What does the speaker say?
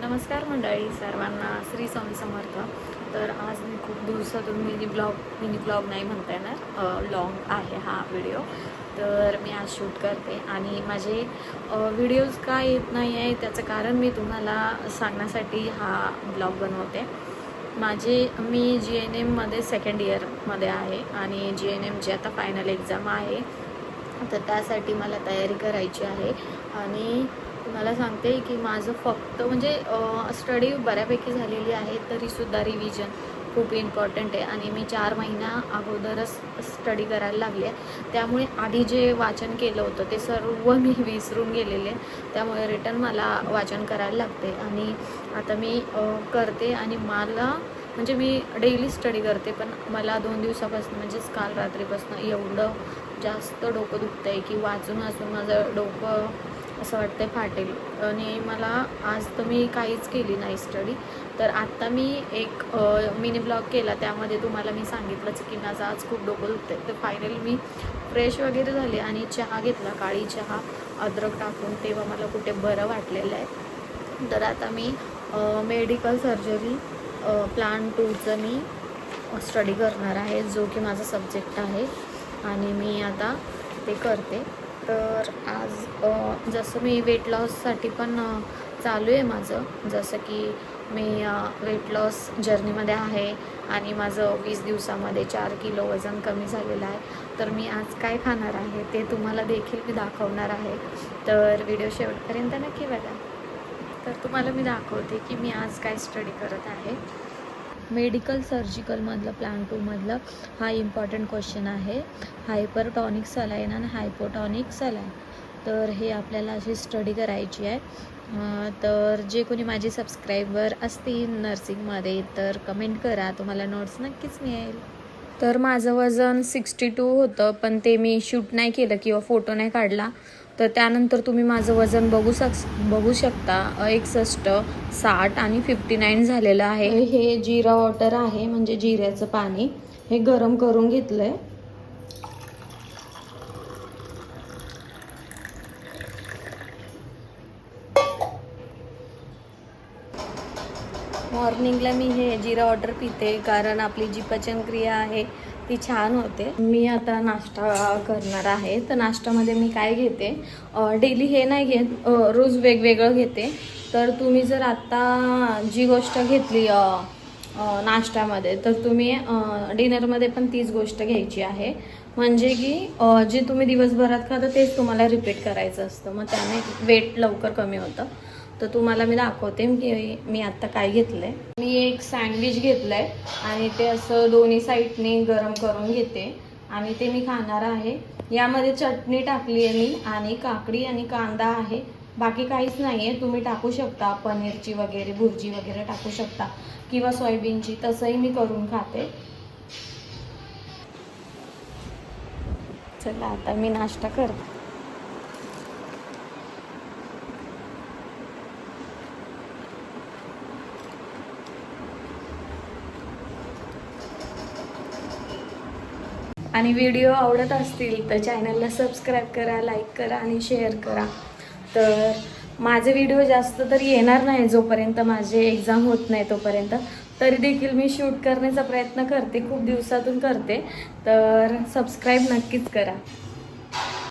नमस्कार मंडळी, सर्वांना श्री स्वामी समर्थ. तर आज मी खूप दिवसातून मिनी ब्लॉग नाही म्हणता येणार, लॉंग आहे हा व्हिडिओ. तर मी आज शूट करते आणि माझे व्हिडिओज का येत नाही आहे त्याचं कारण मी तुम्हाला सांगण्यासाठी हा ब्लॉग बनवते. मी GNMमध्ये सेकंड इयरमध्ये आहे आणि GNMची आता फायनल एक्झाम आहे. तर त्यासाठी मला तयारी करायची आहे आणि तुम्हाला सांगते की माझं फक्त स्टडी बऱ्यापैकी झालेली आहे, तरीसुद्धा रिव्हिजन खूप इम्पॉर्टंट आहे आणि मी 4 महिन्या अगोदरच स्टडी करायला लागले. त्यामुळे आधी जे वाचन केलं होतं ते सर्व मी विसरून गेलेले, त्यामुळे रिटर्न मला वाचन करायला लागते आणि आता मी करते. आणि मी डेली स्टडी करते, पण मला 2 दिवसापासून काल रात्रीपासून एवढं जास्त डोकं दुखतं आहे की वाचून माझं डोकं असं वाटतं फाटेल. आणि मला आज तर मी काहीच केली नाही स्टडी. तर आत्ता मी एक मिनी ब्लॉग केला, त्यामध्ये तुम्हाला मी सांगितलंच की माझं आज खूप डोकं दुखतं आहे. तर फायनली मी फ्रेश वगैरे झाले आणि चहा घेतला, काळी चहा अद्रक टाकून, तेव्हा मला कुठे बरं वाटलेलं आहे. तर आता मी मेडिकल सर्जरी प्लान 2चं मी स्टडी करणार आहे, जो की माझा सब्जेक्ट आहे आणि मी आता ते करते. तर आज जसं मी वेट लॉससाठी पण चालू आहे माझं, जसं की मी वेट लॉस जर्नीमध्ये आहे आणि माझं 20 दिवसामध्ये 4 किलो वजन कमी झालेलं आहे. तर मी आज काय खाणार आहे ते तुम्हाला देखील मी दाखवणार आहे. तर व्हिडिओ शेवटपर्यंत नक्की बघा. तर तुम्हाला मी दाखवते की मी आज काय स्टडी करत आहे. मेडिकल सर्जिकलमधलं प्लान 2मधलं हा इम्पॉर्टंट क्वेश्चन आहे, हायपरटॉनिक सलाईन आणि हायपोटॉनिक सलाईन. तर हे आपल्याला अशी स्टडी करायची आहे. तर जे कोणी माझे सबस्क्रायबर असतील नर्सिंगमध्ये तर कमेंट करा, तुम्हाला नोट्स नक्कीच मिळेल. तर माझं वजन 62 होतं, पण ते मी शूट नाही केलं किंवा फोटो नाही काढला. तर त्यानंतर तुम्ही माझं वजन बघू शकता, 61, 60 आणि 59 झालेलं आहे. हे जिरा वॉटर आहे, म्हणजे जिऱ्याचं पाणी. हे गरम करून घेतलं आहे. मॉर्निंगला मी हे जिरा वॉटर पिते, कारण आपली जी पचनक्रिया आहे ती छान होते. मी आता नाश्ता करणार आहे. तर नाश्त्यामध्ये मी काय घेते, डेली हे नाही घेत, रोज वेगवेगळं घेते. तर तुम्ही जर आत्ता जी गोष्ट घेतली नाश्त्यामध्ये, तर तुम्ही डिनरमध्ये पण तीच गोष्ट घ्यायची आहे. म्हणजे की जे तुम्ही दिवसभरात खाता तेच तुम्हाला रिपीट करायचं असतं, मग त्याने वेट लवकर कमी होतं. तर तुम्हाला मी दाखवते की मी आत्ता काय घेतलं आहे. मी एक सँडविच घेतलं आहे आणि ते असं दोन्ही साईडने गरम करून घेते आणि ते मी खाणार आहे. यामध्ये चटणी टाकली आहे मी आणि काकडी आणि कांदा आहे, बाकी काहीच नाही आहे. तुम्ही टाकू शकता पनीरची वगैरे भुर्जी वगैरे टाकू शकता किंवा सोयाबीनची, तसंही मी करून खाते. चला आता मी नाश्ता करते. आणि व्हिडिओ आवडत असतील तर चॅनलला सबस्क्राईब करा, लाईक करा आणि शेअर करा. तर माझे व्हिडिओ जास्त तरी येणार नाही जोपर्यंत माझे एक्झाम होत नाही तोपर्यंत, तरी देखील मी शूट करण्याचा प्रयत्न करते, खूप दिवसातून करते. तर सबस्क्राईब नक्कीच करा.